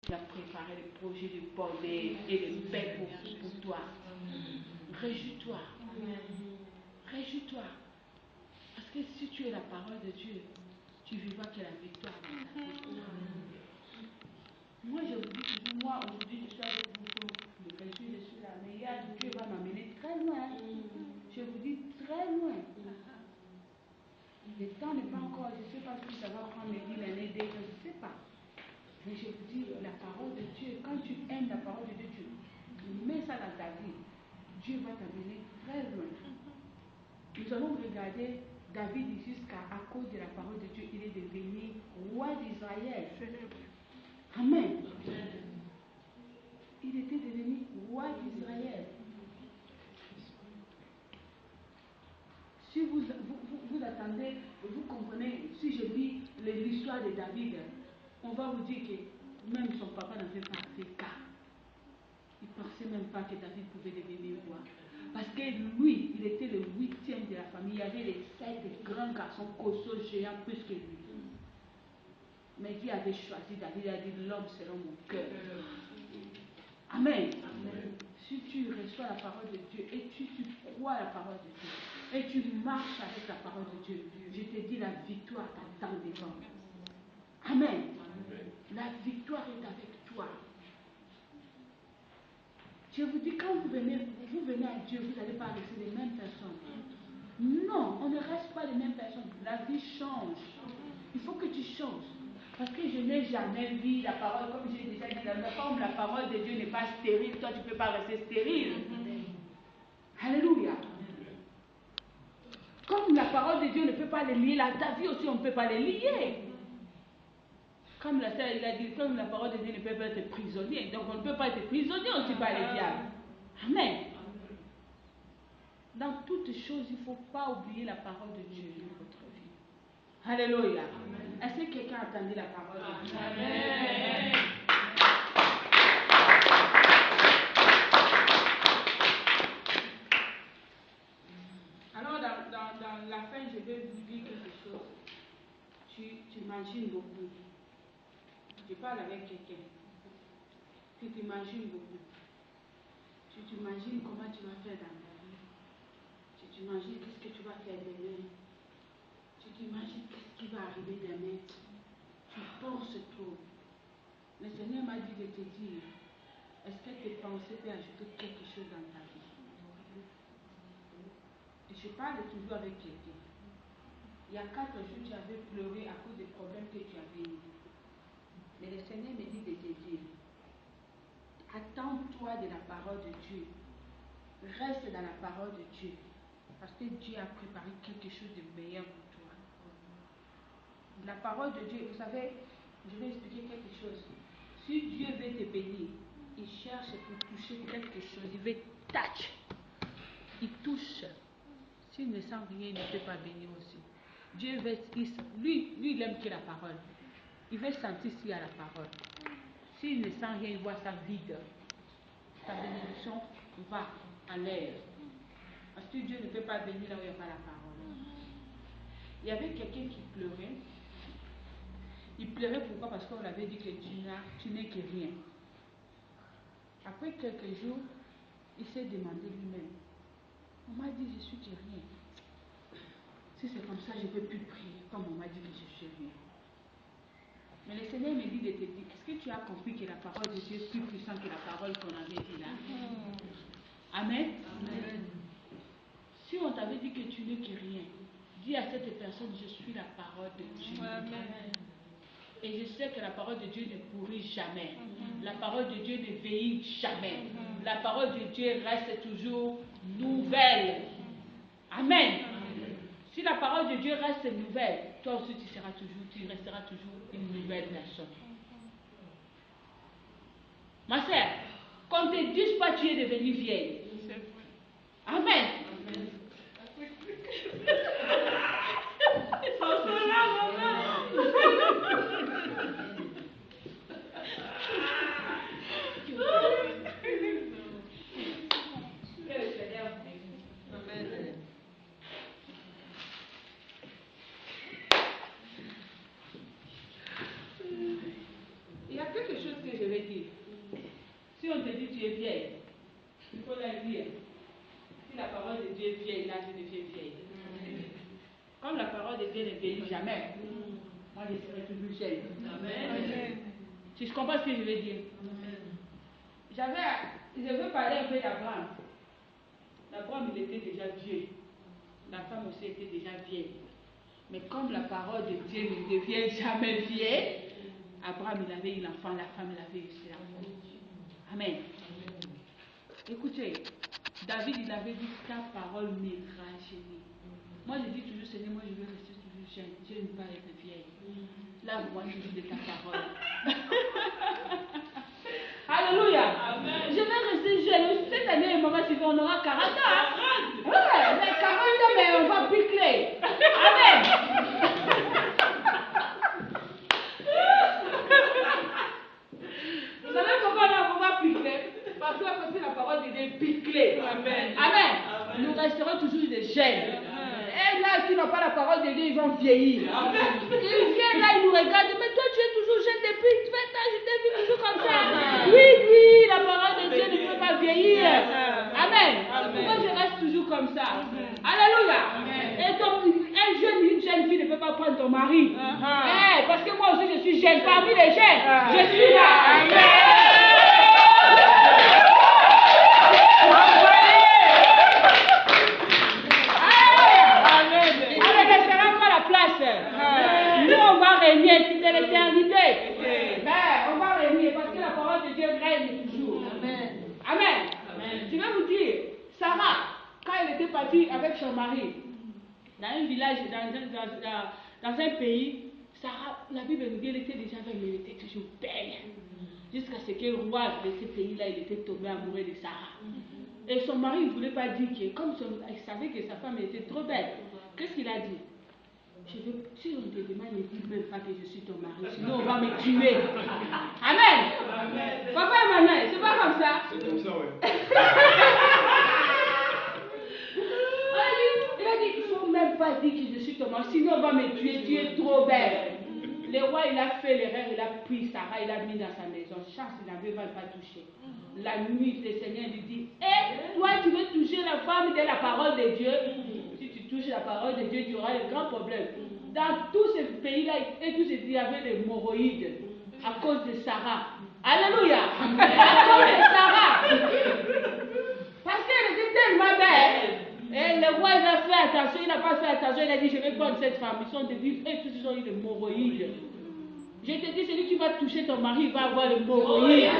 Il a préparé le projet de bonheur et de paix pour toi. Réjouis-toi. Réjouis-toi. Parce que si tu es la parole de Dieu, tu vivras que la victoire dans ta vie. Moi, je vous dis toujours, moi, aujourd'hui, je suis avec vous pour me réjouir, je suis là. Mais Dieu va m'amener très loin. Je vous dis très loin. Le temps n'est pas encore, je ne sais pas si ça va prendre l'année déjà, je ne sais pas. Mais je vous dis, la parole de Dieu, quand tu aimes la parole de Dieu, tu mets ça dans ta vie, Dieu va t'amener très loin. Nous allons regarder David jusqu'à cause de la parole de Dieu, il est devenu roi d'Israël. Amen. Il était devenu roi d'Israël. Si vous attendez, vous comprenez, si je lis l'histoire de David, on va vous dire que même son papa n'avait pas fait cas. Il ne pensait même pas que David pouvait devenir roi. Parce que lui, il était le 8e de la famille. Il y avait les 7 grands garçons costauds géants plus que lui. Mais Dieu avait choisi David, il a dit l'homme selon mon cœur. Amen. Amen. Si tu reçois la parole de Dieu et tu crois la parole de Dieu et tu marches avec la parole de Dieu, je te dis la victoire t'attend devant. Amen. Amen. La victoire est avec toi. Je vous dis, quand vous venez à Dieu, vous n'allez pas rester les mêmes personnes. Non, on ne reste pas les mêmes personnes. La vie change. Il faut que tu changes. Parce que je n'ai jamais vu la parole, comme j'ai déjà dit, comme la parole de Dieu n'est pas stérile, toi tu ne peux pas rester stérile. Alléluia. Comme la parole de Dieu ne peut pas les lier, ta vie aussi on ne peut pas les lier. Comme la sœur, il a dit, comme la parole de Dieu ne peut pas être prisonnier, donc on ne peut pas être prisonnier aussi par les diables. Amen. Dans toutes choses, il ne faut pas oublier la parole de Dieu dans votre vie. Alléluia. Est-ce que quelqu'un a entendu la parole de Dieu? Amen. Alors, dans la fin, je vais vous dire quelque chose. Tu imagines beaucoup. Je parle avec quelqu'un. Tu t'imagines beaucoup. Tu t'imagines comment tu vas faire dans ta vie. Tu t'imagines qu'est-ce que tu vas faire demain. Tu t'imagines qu'est-ce qui va arriver demain. Tu penses trop. Le Seigneur m'a dit de te dire, est-ce que tes pensées peuvent ajouter quelque chose dans ta vie? Et je parle toujours avec quelqu'un. Il y a 4 jours, tu avais pleuré à cause des problèmes que tu avais eus. Mais le Seigneur me dit de te dire, attends-toi de la parole de Dieu. Reste dans la parole de Dieu. Parce que Dieu a préparé quelque chose de meilleur pour toi. La parole de Dieu, vous savez, je vais expliquer quelque chose. Si Dieu veut te bénir, il cherche pour toucher quelque chose. Il veut touch. Il touche. S'il ne sent rien, il ne peut pas bénir aussi. Dieu veut, lui, il aime que la parole. Il veut sentir s'il y a la parole. S'il ne sent rien, il voit ça vide. Sa bénédiction va en l'air. Parce que Dieu ne peut pas bénir là où il n'y a pas la parole. Il y avait quelqu'un qui pleurait. Il pleurait pourquoi? Parce qu'on avait dit que tu n'es que rien. Après quelques jours, il s'est demandé lui-même. On m'a dit je suis que rien. Si c'est comme ça, je ne peux plus prier comme on m'a dit que je suis rien. Mais le Seigneur me dit de te dire, est-ce que tu as compris que la parole de Dieu est plus puissante que la parole qu'on avait dit là? Amen. Amen. Si on t'avait dit que tu n'es que rien, dis à cette personne, je suis la parole de Dieu. Amen. Et je sais que la parole de Dieu ne pourrit jamais. La parole de Dieu ne vieillit jamais. La parole de Dieu reste toujours nouvelle. Amen. Si la parole de Dieu reste nouvelle, toi aussi tu resteras toujours une nouvelle personne. Ma sœur, qu'on ne te dise pas que tu es devenue vieille. Amen. Il y a quelque chose que je vais tu es vieille, il faut la dire. Si la parole de Dieu est vieille, là je deviens vieille. Comme la parole de Dieu ne vieillit jamais, moi je serai toujours jeune. Amen. Si je comprends ce que je veux dire. Je veux parler un peu d'Abraham. Abraham, il était déjà vieux. La femme aussi était déjà vieille. Mais comme la parole de Dieu ne devient jamais vieille, Abraham, il avait eu l'enfant, la femme, elle avait aussi l'enfant. Amen. Écoutez, David, il avait dit, ta parole m'ira chérie. Moi, je dis toujours, Seigneur, moi, je veux rester toujours jeune. Je ne veux pas être vieille. Là, moi, toujours de ta parole. Alléluia. Amen. Je vais rester jeune. Cette année, maman, si on aura 40 ans. Ouais, mais 40 ans, mais on va piquer. Amen. Vous savez pourquoi on va piquer? Parce que la parole de Dieu piquer. Amen. Amen. Nous resterons toujours des jeunes. Et là, qui n'ont pas la parole de Dieu, ils vont vieillir. Amen. Ils viennent là, ils nous regardent. Mais toi, tu es toujours jeune depuis 20 ans, je t'ai vu toujours comme ça. Oui, la parole de Dieu ne peut pas vieillir. Amen. Moi, je reste toujours comme ça. Alléluia. Et une jeune fille ne peut pas prendre ton mari. Parce que moi aussi, je suis jeune. Parmi les jeunes, je suis là. Amen. Nous, on va régner jusqu'à l'éternité. On va régner parce que la parole de Dieu règne toujours. Amen. Je vais vous dire, Sarah, quand elle était partie avec son mari, dans un village, dans un pays, Sarah, la Bible nous dit qu'elle était déjà belle, mais elle était toujours belle. Jusqu'à ce que le roi de ce pays-là, il était tombé amoureux de Sarah. Et son mari ne voulait pas dire que, comme il savait que sa femme était trop belle, qu'est-ce qu'il a dit? Si on te demande, ne dis même pas que je suis ton mari, sinon on va me tuer. Amen. Papa et maman, c'est pas comme ça. C'est comme ça, oui. Il a dit, il ne faut même pas dire que je suis ton mari, sinon on va me tuer, tu es trop belle. Le roi, il a fait l'erreur, il a pris Sarah, il l'a mis dans sa maison. Chance, il n'avait pas touché. La nuit, le Seigneur lui dit, toi, tu veux toucher la femme de la parole de Dieu? Si tu touches la parole de Dieu, tu auras un grand problème. Dans tous ces pays-là, et tous ces pays, il y avait des hémorroïdes à cause de Sarah. Alléluia. À cause de Sarah. Parce qu'elle était tellement belle. Et le roi, il a fait attention, il n'a pas fait attention, il a dit, je vais prendre cette femme. Ils sont devenus, et tous ils ont eu des hémorroïdes. Je te dis, celui qui va toucher ton mari, il va avoir le hémorroïde.